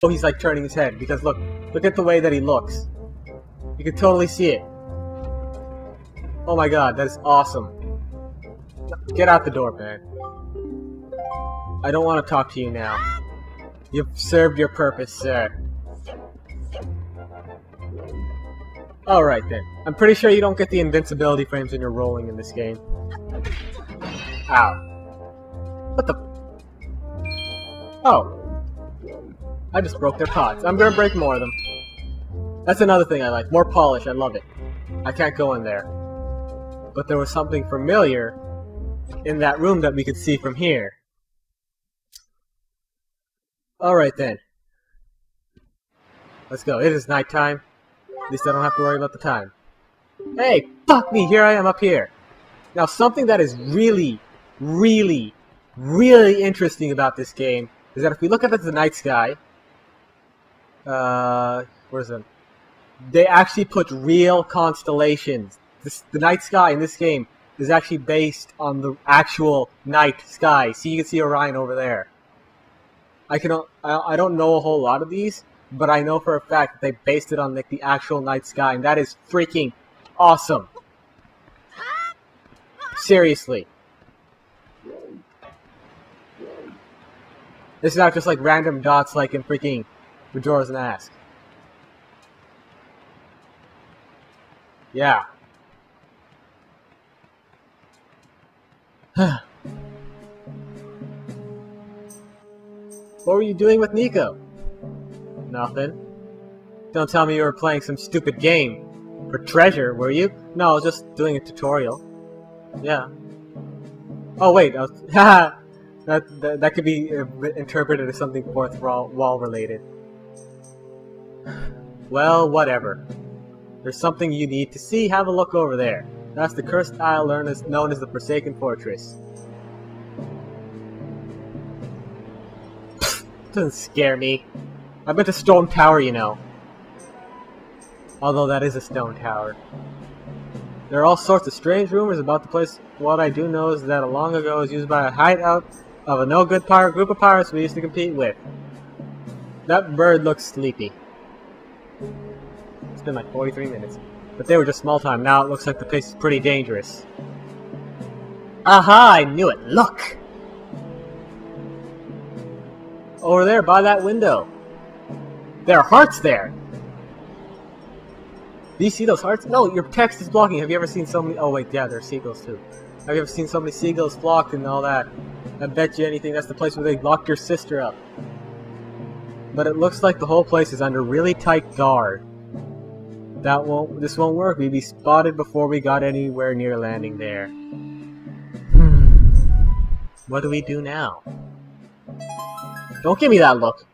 Oh, he's like turning his head because look at the way that he looks. You can totally see it. Oh my god, that is awesome. Get out the door, man. I don't want to talk to you now. You've served your purpose, sir. Alright then. I'm pretty sure you don't get the invincibility frames when you're rolling in this game. Ow. What the... Oh. I just broke their pots. I'm gonna break more of them. That's another thing I like. More polish. I love it. I can't go in there. But there was something familiar in that room that we could see from here. Alright then. Let's go. It is nighttime. At least I don't have to worry about the time. Hey! Fuck me! Here I am up here! Now something that is really, really, really interesting about this game is that if we look up at the night sky... where's it? They actually put real constellations. The night sky in this game is actually based on the actual night sky. See, you can see Orion over there. I don't know a whole lot of these, but I know for a fact that they based it on like the actual night sky, and that is freaking awesome. Seriously. This is not just like random dots like in freaking Majora's Mask. Yeah. What were you doing with Nico? Nothing. Don't tell me you were playing some stupid game. For treasure, were you? No, I was just doing a tutorial. Yeah. Oh wait, I was haha. That could be interpreted as something fourth wall related. Well, whatever. There's something you need to see. Have a look over there. That's the cursed isle known as the Forsaken Fortress. Doesn't scare me. I've been to Stone Tower, you know. Although that is a stone tower. There are all sorts of strange rumors about the place. What I do know is that long ago it was used by a hideout of a no-good pirate group of pirates we used to compete with. That bird looks sleepy. It's been like 43 minutes. But they were just small time. Now it looks like the place is pretty dangerous. Aha! I knew it! Look! Over there, by that window. There are hearts there! Do you see those hearts? No, your text is blocking. Have you ever seen so many... Oh wait, yeah, there are seagulls too. Have you ever seen so many seagulls flocked and all that? I bet you anything that's the place where they locked your sister up. But it looks like the whole place is under really tight guard. This won't work. We'd be spotted before we got anywhere near landing there. What do we do now? Don't give me that look.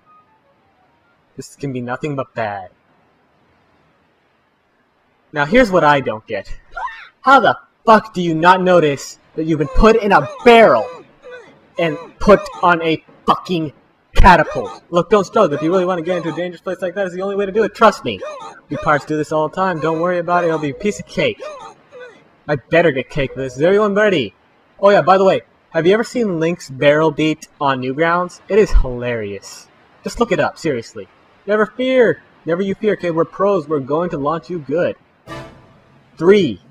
This can be nothing but bad. Now here's what I don't get. How the fuck do you not notice that you've been put in a barrel and put on a fucking catapult? Look, don't struggle. If you really want to get into a dangerous place like that, it's the only way to do it. Trust me. We pirates do this all the time. Don't worry about it. It'll be a piece of cake. I better get cake for this. Is everyone ready? Oh yeah, by the way, have you ever seen Link's barrel beat on Newgrounds? It is hilarious. Just look it up, seriously. Never fear. Never you fear, kid. We're pros. We're going to launch you good. 3,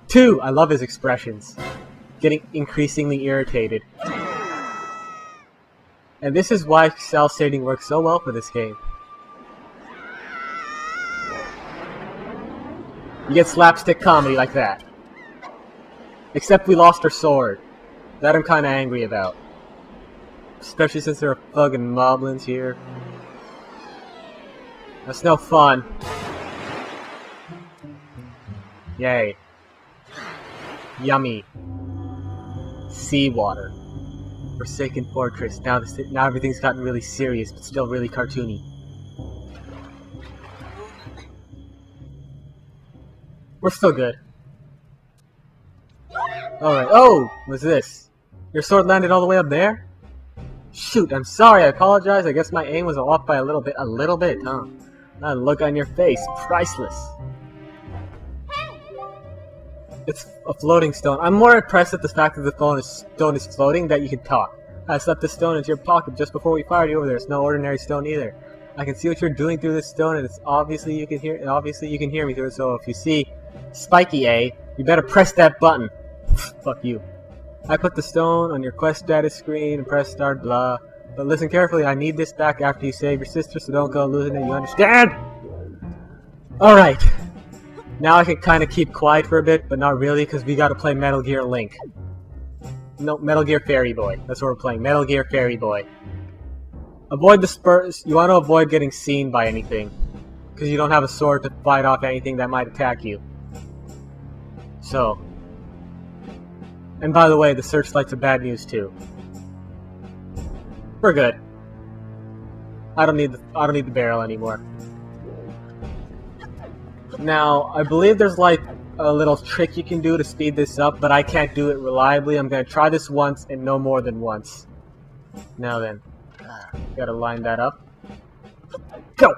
2. I love his expressions. Getting increasingly irritated. And this is why cell shading works so well for this game. You get slapstick comedy like that. Except we lost our sword. That I'm kinda angry about. Especially since there are fucking moblins here. That's no fun. Yay. Yummy. Seawater. Forsaken Fortress. Now everything's gotten really serious, but still really cartoony. We're still good. Alright. Oh! What's this? Your sword landed all the way up there? Shoot, I'm sorry, I apologize. I guess my aim was off by a little bit, huh? That look on your face, priceless. It's a floating stone. I'm more impressed at the fact that the stone is floating that you can talk. I slipped the stone into your pocket just before we fired you over there. It's no ordinary stone either. I can see what you're doing through this stone, and it's obviously you can hear me through it. So if you see Spiky A, you better press that button. Fuck you. I put the stone on your quest status screen and press start, blah. But listen carefully, I need this back after you save your sister, so don't go losing it, you understand? Alright. Now I can kind of keep quiet for a bit, but not really, because we gotta play Metal Gear Link. No, Metal Gear Fairy Boy. That's what we're playing. Metal Gear Fairy Boy. Avoid the spurs. You want to avoid getting seen by anything, because you don't have a sword to fight off anything that might attack you. So. And by the way, the searchlights are bad news too. We're good. I don't need the barrel anymore. Now, I believe there's like a little trick you can do to speed this up, but I can't do it reliably. I'm gonna try this once and no more than once. Now then. Gotta line that up. Go!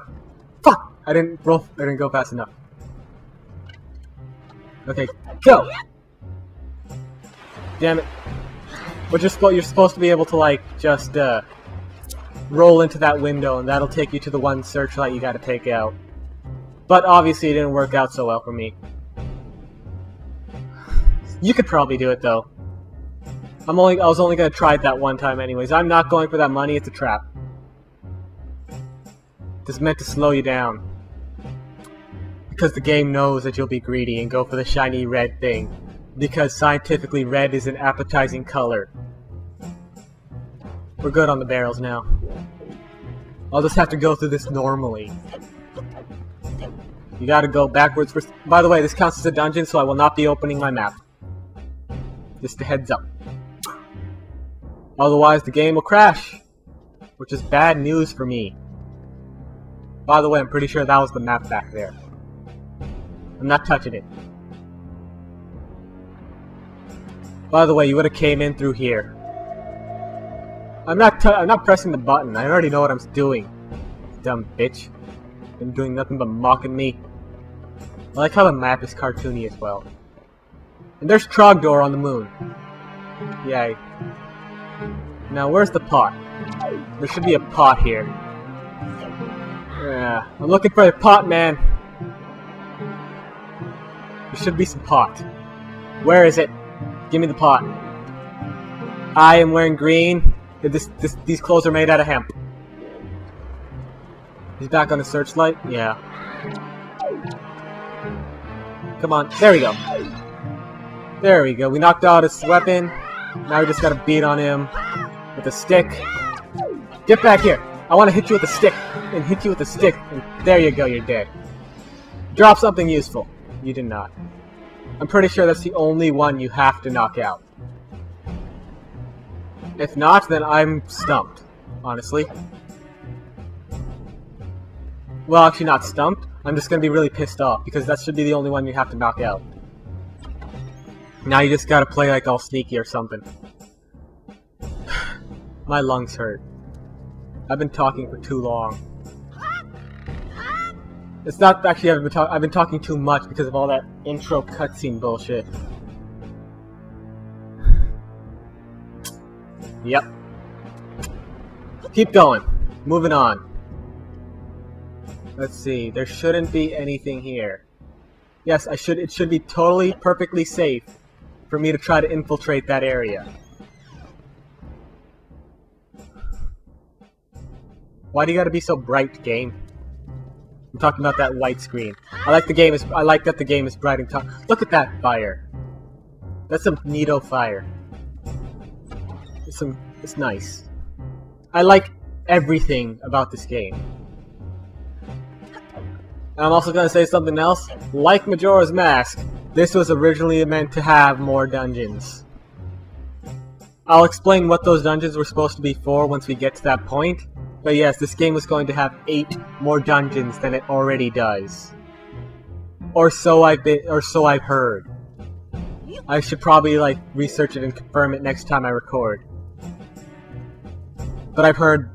Fuck! I didn't go fast enough. Okay, go! Damn it. But you're supposed to be able to, like, just, roll into that window, and that'll take you to the one searchlight you gotta take out. But obviously it didn't work out so well for me. You could probably do it, though. I was only gonna try it that one time anyways. I'm not going for that money, it's a trap. It's meant to slow you down. Because the game knows that you'll be greedy and go for the shiny red thing. Because scientifically red is an appetizing color. We're good on the barrels now. I'll just have to go through this normally. You gotta go backwards first. By the way, this counts as a dungeon, so I will not be opening my map. Just a heads up. Otherwise, the game will crash. Which is bad news for me. By the way, I'm pretty sure that was the map back there. I'm not touching it. By the way, you would have came in through here. I'm not pressing the button. I already know what I'm doing. Dumb bitch. Been doing nothing but mocking me. I like how the map is cartoony as well. And there's Trogdor on the moon. Yay. Now where's the pot? There should be a pot here. Yeah, I'm looking for a pot, man. There should be some pot. Where is it? Give me the pot. I am wearing green. These clothes are made out of hemp. He's back on the searchlight? Yeah. Come on. There we go. There we go. We knocked out his weapon. Now we just gotta beat on him with a stick. Get back here. I want to hit you with a stick. And hit you with a stick. And there you go. You're dead. Drop something useful. You did not. I'm pretty sure that's the only one you have to knock out. If not, then I'm stumped, honestly. Well, actually not stumped. I'm just gonna be really pissed off, because that should be the only one you have to knock out. Now you just gotta play like all sneaky or something. My lungs hurt. I've been talking for too long. It's not actually I've been talking too much because of all that intro cutscene bullshit. Yep. Keep going. Moving on. Let's see. There shouldn't be anything here. Yes, it should be totally, perfectly safe for me to try to infiltrate that area. Why do you gotta be so bright, game? I'm talking about that white screen. I like that the game is bright and look at that fire. That's some neato fire. It's nice. I like everything about this game. And I'm also gonna say something else. Like Majora's Mask, this was originally meant to have more dungeons. I'll explain what those dungeons were supposed to be for once we get to that point. But yes, this game was going to have 8 more dungeons than it already does. Or so I've heard. I should probably like research it and confirm it next time I record. But I've heard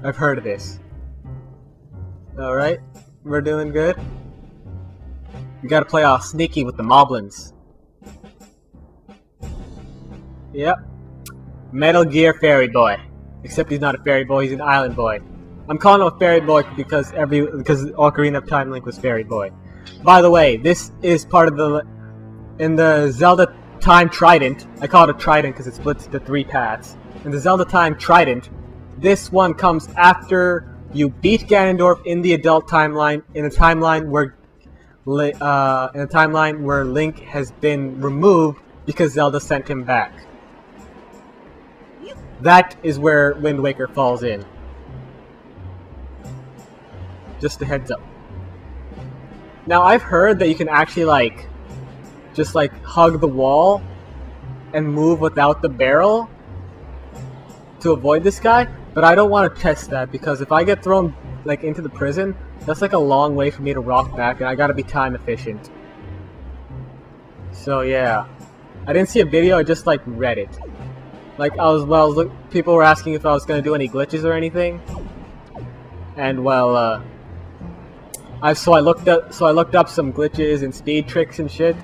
of this. Alright, we're doing good. We gotta play all sneaky with the moblins. Yep. Metal Gear Fairy Boy. Except he's not a fairy boy, he's an island boy. I'm calling him a fairy boy because Ocarina of Time Link was fairy boy. By the way, this is part of in the Zelda Time Trident. I call it a trident because it splits into 3 paths. In the Zelda Time Trident, this one comes after you beat Ganondorf in the adult timeline, in a timeline where Link has been removed because Zelda sent him back. That is where Wind Waker falls in. Just a heads up. Now I've heard that you can actually just hug the wall and move without the barrel to avoid this guy, but I don't want to test that because if I get thrown into the prison, that's a long way for me to walk back, and I gotta be time efficient. So yeah, I didn't see a video, I just read it. People were asking if I was gonna do any glitches or anything, and well, I looked up some glitches and speed tricks and shit,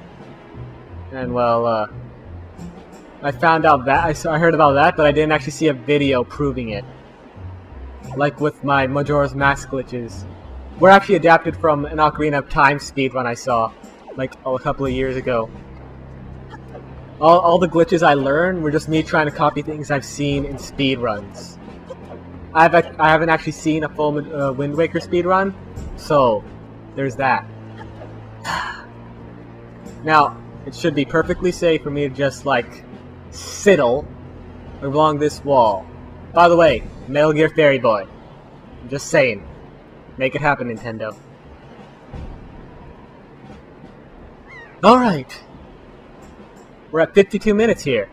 and well, I found out that I heard about that, but I didn't actually see a video proving it. Like with my Majora's Mask glitches, were actually adapted from an Ocarina of Time speedrun I saw, a couple of years ago. All the glitches I learned were just me trying to copy things I've seen in speedruns. I haven't actually seen a full Wind Waker speedrun, so there's that. Now, it should be perfectly safe for me to just sidle along this wall. By the way, Metal Gear Fairy Boy. I'm just saying. Make it happen, Nintendo. Alright. We're at 52 minutes here.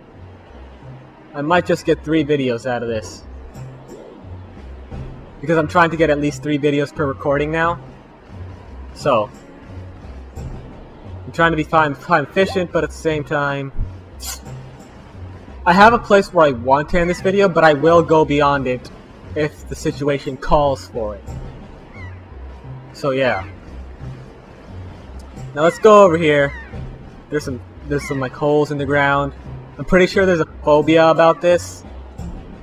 I might just get 3 videos out of this. Because I'm trying to get at least 3 videos per recording now. So, I'm trying to be time efficient, but at the same time, I have a place where I want to end this video, but I will go beyond it if the situation calls for it. So yeah. Now let's go over here. There's some holes in the ground. I'm pretty sure there's a phobia about this,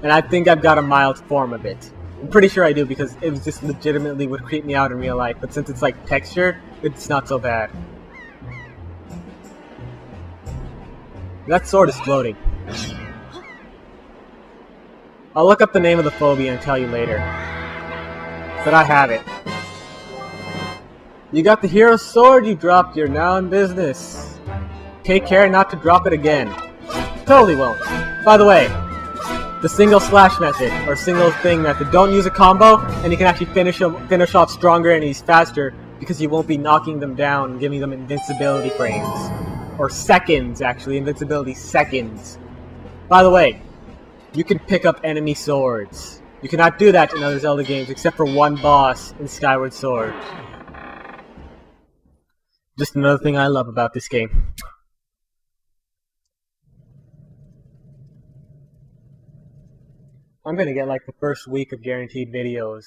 and I think I've got a mild form of it. I'm pretty sure I do because it was just legitimately would creep me out in real life, but since it's textured, it's not so bad. That sword is floating. I'll look up the name of the phobia and tell you later. But I have it. You got the hero sword you dropped, you're now in business. Take care not to drop it again. Totally won't. By the way, the single slash method, or single thing method, don't use a combo, and you can actually finish off stronger enemies faster, because you won't be knocking them down and giving them invincibility frames. Or seconds, actually, invincibility seconds. By the way, you can pick up enemy swords. You cannot do that in other Zelda games, except for one boss in Skyward Sword. Just another thing I love about this game. I'm gonna get the first week of guaranteed videos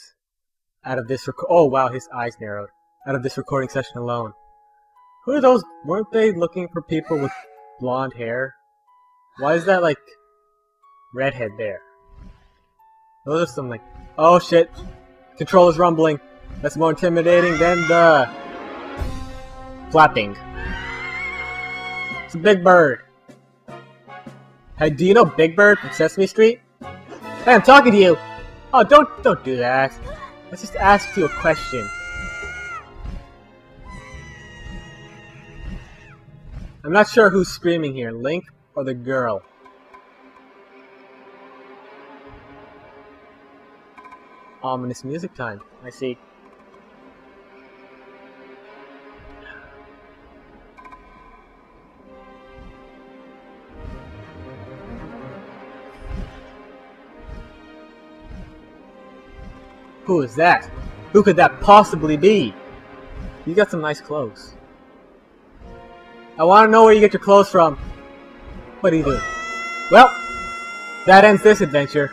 out of this oh wow, his eyes narrowed. Out of this recording session alone. Who are those? Weren't they looking for people with blonde hair? Why is that redhead there? Those are some oh shit! Controller's rumbling. That's more intimidating than the flapping. It's a Big Bird. Hey, do you know Big Bird from Sesame Street? Hey, I'm talking to you! Oh, don't do that. Let's just ask you a question. I'm not sure who's screaming here, Link or the girl. Ominous music time. I see. Who is that? Who could that possibly be? You got some nice clothes. I want to know where you get your clothes from. What do you do? Well, that ends this adventure.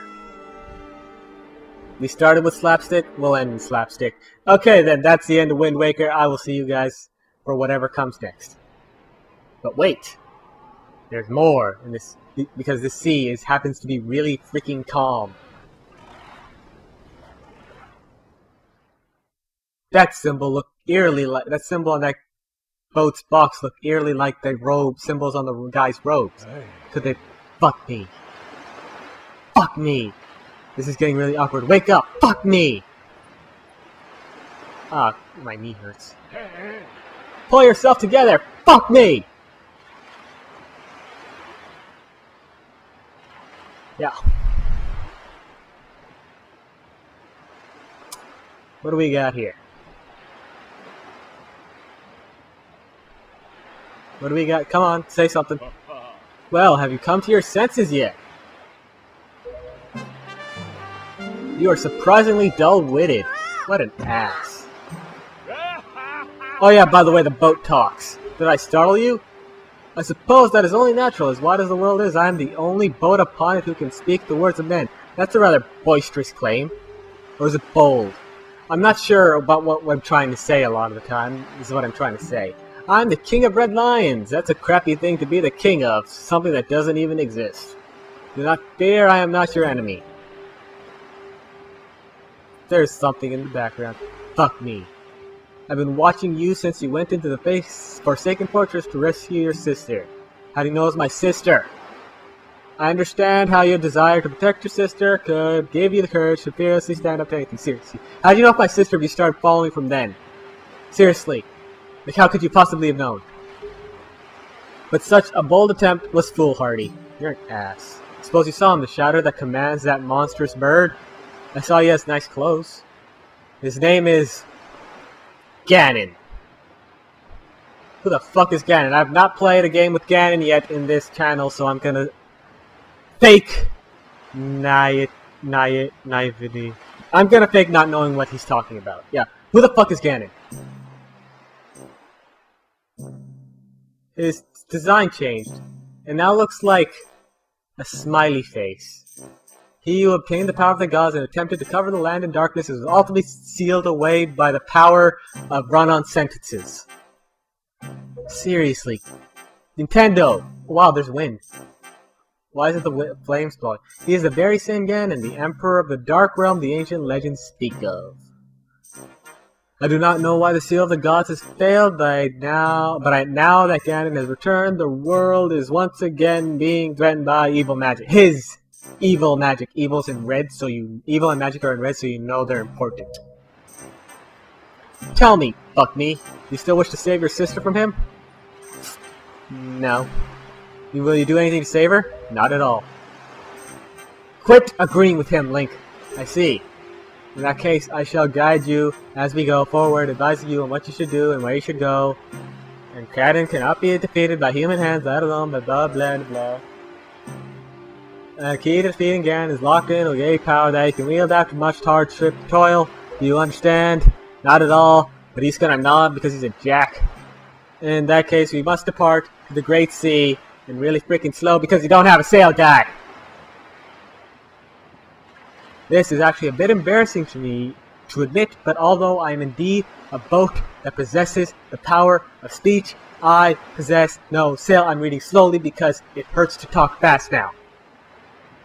We started with slapstick, we'll end in slapstick. Okay then, that's the end of Wind Waker. I will see you guys for whatever comes next. But wait! There's more in this, because the sea happens to be really freaking calm. That symbol looked eerily like, that symbol on that boat's box looked eerily like the robe symbols on the guy's robes. Hey. Could they fuck me? Fuck me! This is getting really awkward. Wake up! Fuck me! Ah, my knee hurts. Pull yourself together! Fuck me! Yeah. What do we got here? What do we got? Come on, say something. Well, have you come to your senses yet? You are surprisingly dull-witted. What an ass. Oh yeah, by the way, the boat talks. Did I startle you? I suppose that is only natural. As wide as the world is, I am the only boat upon it who can speak the words of men. That's a rather boisterous claim. Or is it bold? I'm not sure about what I'm trying to say a lot of the time. This is what I'm trying to say. I'm the king of red lions. That's a crappy thing to be the king of. Something that doesn't even exist. Do not fear, I am not your enemy. There's something in the background. Fuck me. I've been watching you since you went into the Forsaken Fortress to rescue your sister. How do you know it's my sister? I understand how your desire to protect your sister could give you the courage to fearlessly stand up to anything. Seriously. How do you know if my sister if you started following from then? Seriously. Like, how could you possibly have known? But such a bold attempt was foolhardy. You're an ass. Suppose you saw him, the shadow that commands that monstrous bird? I saw he has nice clothes. His name is Ganon. Who the fuck is Ganon? I've not played a game with Ganon yet in this channel, so I'm gonna fake naivety. I'm gonna fake not knowing what he's talking about. Yeah. Who the fuck is Ganon? His design changed, and now looks like a smiley face. He who obtained the power of the gods and attempted to cover the land in darkness was ultimately sealed away by the power of run-on sentences. Seriously. Nintendo! Wow, there's wind. Why is it the flames blowing? He is the very same Ganon, the Emperor of the Dark Realm the ancient legends speak of. I do not know why the seal of the gods has failed, but now that Ganon has returned, the world is once again being threatened by evil magic. His evil magic. Evil's in red, so evil and magic are in red, so you know they're important. Tell me, fuck me, you still wish to save your sister from him? No. Will you do anything to save her? Not at all. Quit agreeing with him, Link. I see. In that case, I shall guide you as we go forward, advising you on what you should do and where you should go. And Ganon cannot be defeated by human hands, let alone by blah blah blah. The key to defeating Ganon is locked in with a power that he can wield after much hardship and toil. Do you understand? Not at all, but he's gonna nod because he's a jack. In that case, we must depart to the Great Sea, and really freaking slow because you don't have a sail guide. This is actually a bit embarrassing to me to admit, but although I am indeed a boat that possesses the power of speech, I possess no sail. I'm reading slowly because it hurts to talk fast now.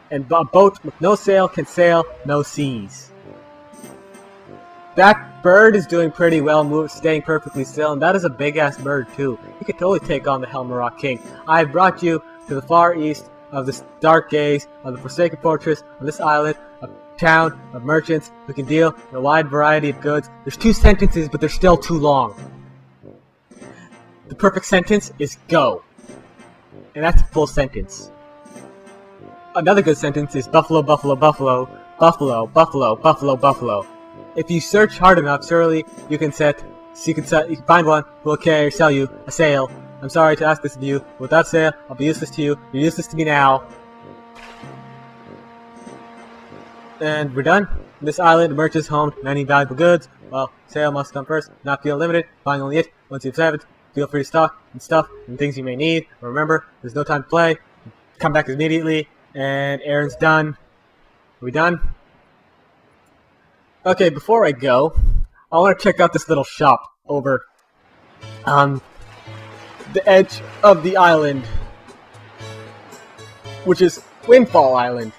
And a boat with no sail can sail no seas. That bird is doing pretty well, staying perfectly still, and that is a big-ass bird too. You could totally take on the Helmarok King. I have brought you to the far east of the dark gaze of the Forsaken Fortress on this island, a town of merchants who can deal in a wide variety of goods. There's 2 sentences, but they're still too long. The perfect sentence is go. And that's a full sentence. Another good sentence is buffalo, buffalo, buffalo, buffalo, buffalo, buffalo, buffalo. If you search hard enough, surely you can find one who will sell you a sail. I'm sorry to ask this of you, but without sail, I'll be useless to you. You're useless to me now. And we're done. This island, the merchants home to many valuable goods. Well, sail must come first, not feel limited, buying only it. Once you've saved it, feel free to stock and stuff and things you may need. But remember, there's no time to play. Come back immediately, and errand's done. Are we done? Okay, before I go, I want to check out this little shop over on the edge of the island. which is Windfall Island.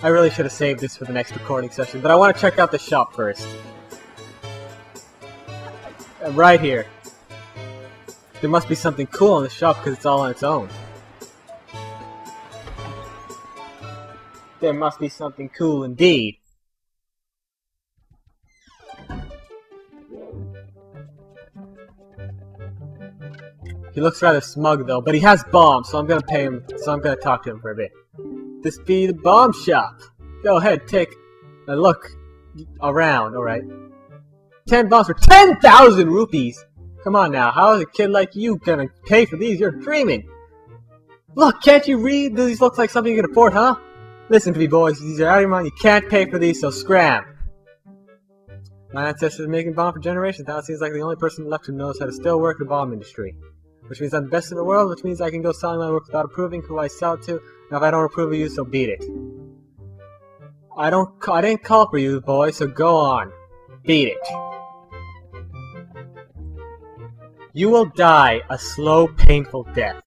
I really should have saved this for the next recording session, but I want to check out the shop first. Right here. There must be something cool in the shop because it's all on its own. There must be something cool indeed. He looks rather smug though, but he has bombs, so I'm gonna pay him. So I'm gonna talk to him for a bit. This be the bomb shop. Go ahead, take a look around. All right. 10 bombs for 10,000 rupees. Come on now, how is a kid like you gonna pay for these? You're dreaming. Look, can't you read? These look like something you can afford, huh? Listen to me, boys. These are out of your mind. You can't pay for these, so scram. My ancestors have been making bombs for generations. Now it seems like the only person left who knows how to still work the bomb industry. Which means I'm the best in the world, which means I can go selling my work without approving who I sell it to. Now if I don't approve of you, so beat it. I didn't call for you, boy, so go on. Beat it. You will die a slow, painful death.